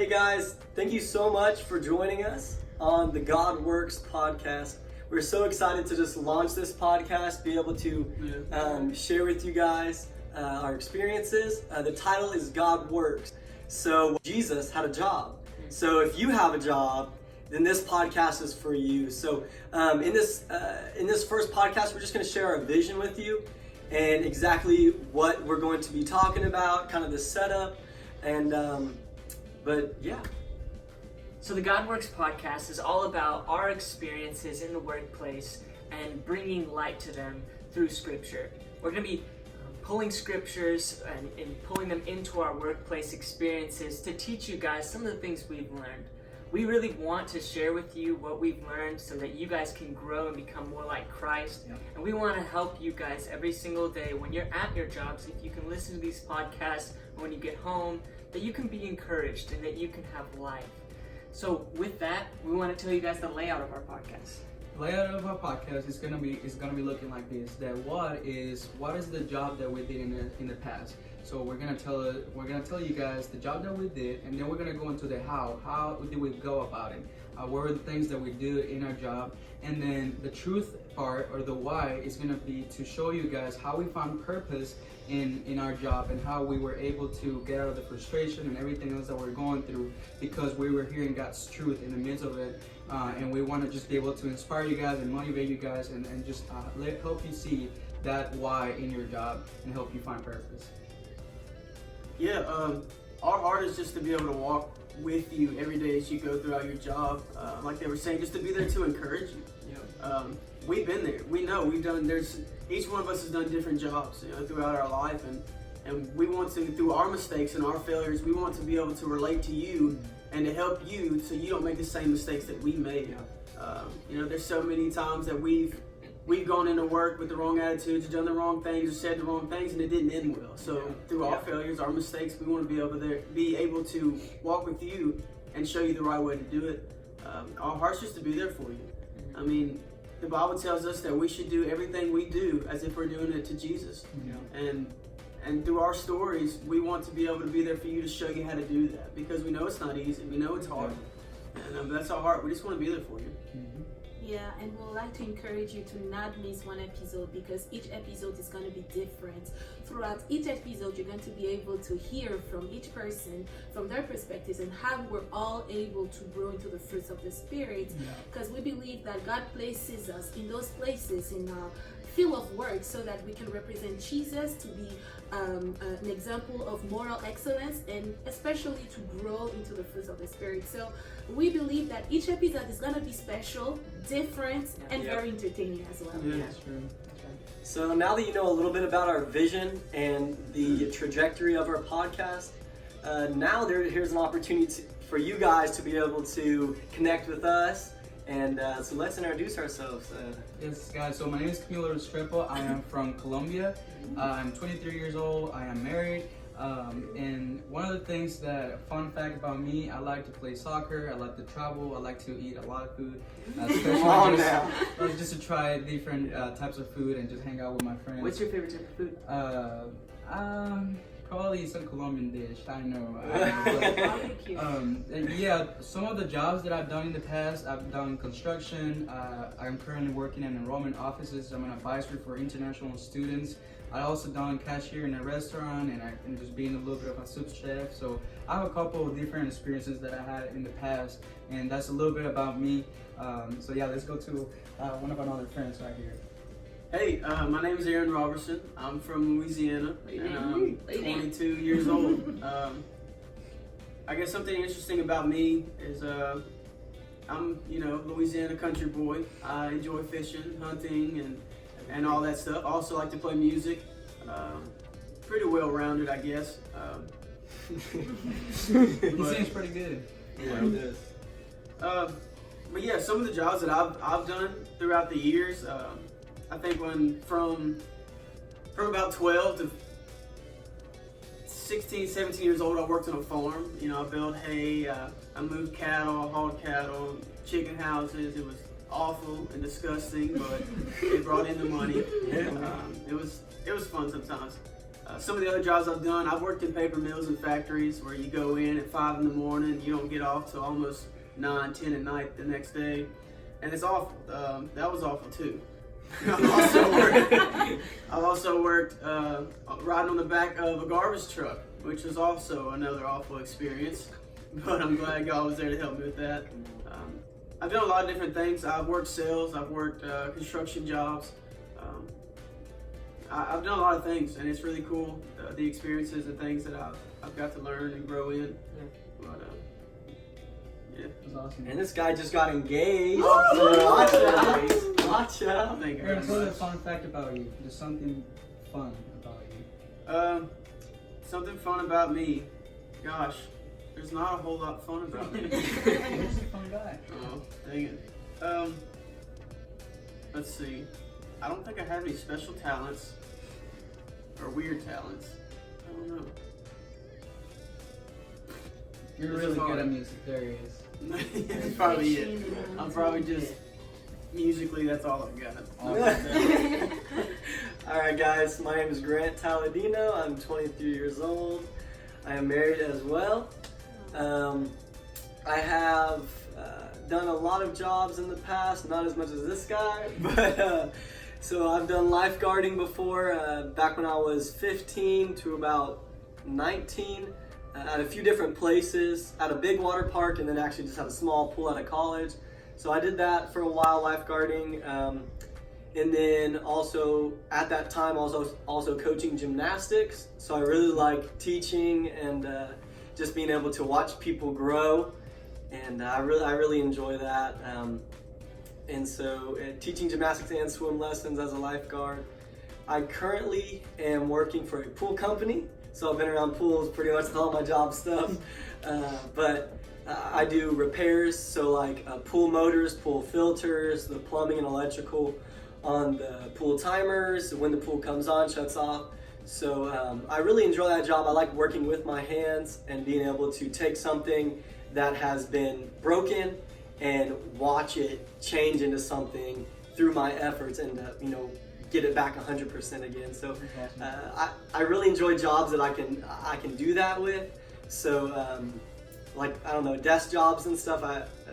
Hey guys, thank you so much for joining us on the God Works podcast. We're so excited to just launch this podcast, be able to share with you guys our experiences. The title is God Works. So Jesus had a job. So if you have a job, then this podcast is for you. So in this first podcast, we're just going to share our vision with you and exactly what we're going to be talking about, kind of the setup, and but yeah. So the God Works podcast is all about our experiences in the workplace and bringing light to them through Scripture. We're going to be pulling scriptures and pulling them into our workplace experiences to teach you guys some of the things we've learned. We really want to share with you what we've learned so that you guys can grow and become more like Christ. Yeah. And we want to help you guys every single day when you're at your jobs, if you can listen to these podcasts when you get home, that you can be encouraged and that you can have life. So with that, we want to tell you guys the layout of our podcast. Layout of our podcast is gonna be looking like this. That what is the job that we did in the past. So we're gonna tell you guys the job that we did, and then we're gonna go into the how. How did we go about it? What were the things that we do in our job? And then the truth part, or the why, is gonna be to show you guys how we found purpose in our job and how we were able to get out of the frustration and everything else that we're going through because we were hearing God's truth in the midst of it. And we want to just be able to inspire you guys and motivate you guys and just help you see that why in your job and help you find purpose. Yeah, our heart is just to be able to walk with you every day as you go throughout your job. Like they were saying, just to be there to encourage you. We've been there. We know we've done. Each one of us has done different jobs, throughout our life, and we want to, through our mistakes and our failures, we want to be able to relate to you and to help you so you don't make the same mistakes that we made. There's so many times that we've gone into work with the wrong attitudes, done the wrong things, or said the wrong things, and it didn't end well. So through our failures, our mistakes, we want to be able to walk with you and show you the right way to do it. Our heart's just to be there for you. I mean, the Bible tells us that we should do everything we do as if we're doing it to Jesus. And through our stories, we want to be able to be there for you to show you how to do that, because we know it's not easy, we know it's hard, and that's our heart. We just want to be there for you. Yeah, and we would like to encourage you to not miss one episode, because each episode is going to be different. Throughout each episode, you're going to be able to hear from each person, from their perspectives, and how we're all able to grow into the fruits of the Spirit. Because we believe that God places us in those places in our field of work so that we can represent Jesus, to be an example of moral excellence, and especially to grow into the fruits of the Spirit. So we believe that each episode is going to be special, different, and very entertaining as well. Yeah, that's true. So now that you know a little bit about our vision and the trajectory of our podcast, now here's an opportunity for you guys to be able to connect with us. And so let's introduce ourselves. Yes, guys. So my name is Camilo Restrepo. I am from Colombia. I'm 23 years old. I am married. And one of the things fun fact about me, I like to play soccer. I like to travel. I like to eat a lot of food. Especially just to try different types of food and just hang out with my friends. What's your favorite type of food? Probably some Colombian dish. I know. Some of the jobs that I've done in the past, I've done construction. I'm currently working in enrollment offices. I'm an advisor for international students. I also done cashier in a restaurant, and just being a little bit of a sous chef. So I have a couple of different experiences that I had in the past, and that's a little bit about me. Let's go to one of our other friends right here. Hey, my name is Aaron Robertson. I'm from Louisiana, and I'm 22 years old. I guess something interesting about me is I'm, Louisiana country boy. I enjoy fishing, hunting, and all that stuff. I also like to play music. Pretty well-rounded, I guess. He seems pretty good. Yeah, he does. But yeah, some of the jobs that I've done throughout the years, I think from about 12 to 16, 17 years old, I worked on a farm. I baled hay, I moved cattle, I hauled cattle, chicken houses. It was awful and disgusting, but it brought in the money. It was fun sometimes. Some of the other jobs I've done, I've worked in paper mills and factories where you go in at 5 in the morning, you don't get off till almost 9, 10 at night the next day, and it's awful. That was awful too. I've also worked riding on the back of a garbage truck, which was also another awful experience, but I'm glad God was there to help me with that. I've done a lot of different things. I've worked sales, I've worked construction jobs. I've done a lot of things, and it's really cool, the experiences and things that I've got to learn and grow in. But, yeah. It was awesome. And this guy just got engaged. Oh, So watch out. Watch out. Thank you We're very gonna tell a much. fun fact about you. There's something fun about you. Something fun about me. Gosh, there's not a whole lot fun about me. He's a fun guy. Oh, dang it. Let's see. I don't think I have any special talents or weird talents. I don't know. You're This really is good hard. at music. There he is. That's probably it. I'm probably just musically. That's all I've got. All right, guys. My name is Grant Taladino. I'm 23 years old. I am married as well. I have done a lot of jobs in the past, not as much as this guy, but so I've done lifeguarding before, back when I was 15 to about 19, at a few different places, at a big water park, and then actually just had a small pool at a college. So I did that for a while, lifeguarding, and then also at that time also coaching gymnastics. So I really like teaching and just being able to watch people grow, and I really enjoy that. And so teaching gymnastics and swim lessons as a lifeguard. I currently am working for a pool company, so I've been around pools pretty much with all my job stuff. But I do repairs, so like pool motors, pool filters, the plumbing and electrical on the pool timers, when the pool comes on, shuts off. So I really enjoy that job. I like working with my hands and being able to take something that has been broken and watch it change into something through my efforts and get it back 100% again. So I really enjoy jobs that I can do that with. So like, I don't know, desk jobs and stuff,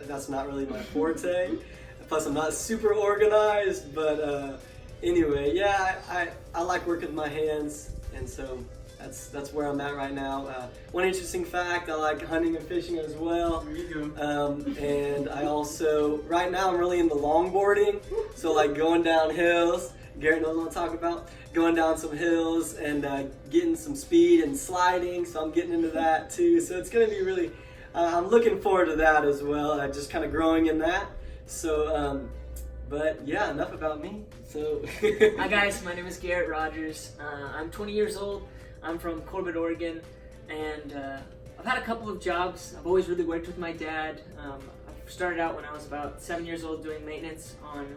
that's not really my forte. Plus I'm not super organized, but anyway, yeah, I like working with my hands, and so that's where I'm at right now. One interesting fact, I like hunting and fishing as well. There you go. And I also, right now I'm really into longboarding, so like going down hills. Garrett knows what I'm talking about. Going down some hills and getting some speed and sliding, so I'm getting into that too. So it's gonna be really, I'm looking forward to that as well. I'm just kind of growing in that. So, but yeah, enough about me. So. Hi guys, my name is Garrett Rogers. I'm 20 years old. I'm from Corbett, Oregon, and I've had a couple of jobs. I've always really worked with my dad. I started out when I was about 7 years old doing maintenance on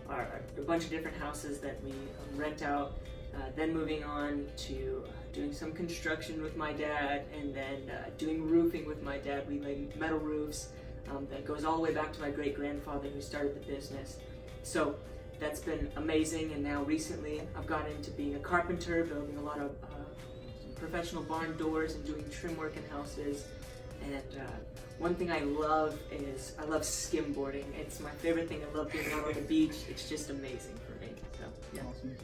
a bunch of different houses that we rent out. Then moving on to doing some construction with my dad, and then doing roofing with my dad. We laid metal roofs. That goes all the way back to my great-grandfather who started the business. So that's been amazing, and now recently I've gotten into being a carpenter, building a lot of professional barn doors and doing trim work in houses. And one thing I love is I love skimboarding. It's my favorite thing. I love being out on the beach. It's just amazing for me. So yeah. Awesome.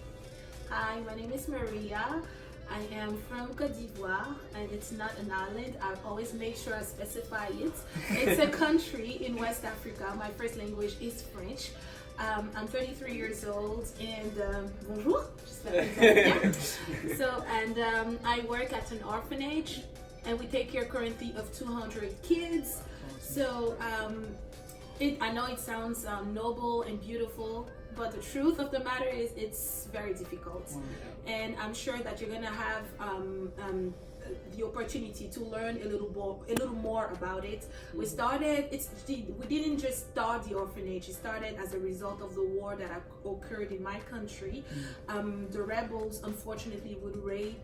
Hi, my name is Maria. I am from Côte d'Ivoire, and it's not an island. I always make sure I specify it. It's a country in West Africa. My first language is French. I'm 33 years old, and bonjour. So, and I work at an orphanage, and we take care currently of 200 kids. So, I know it sounds noble and beautiful, but the truth of the matter is it's very difficult. And I'm sure that you're gonna have the opportunity to learn a little more about it. We didn't just start the orphanage. It started as a result of the war that occurred in my country. The rebels unfortunately would rape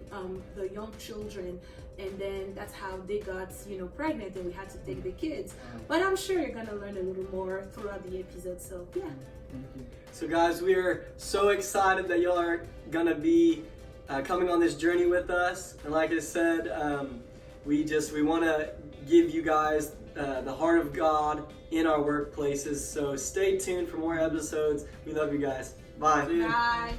the young children, and then that's how they got pregnant, and we had to take the kids. But I'm sure you're gonna learn a little more throughout the episode. So yeah. Thank you. So guys, we are so excited that y'all are gonna be coming on this journey with us. And like I said, we want to give you guys the heart of God in our workplaces. So stay tuned for more episodes. We love you guys. Bye. Bye.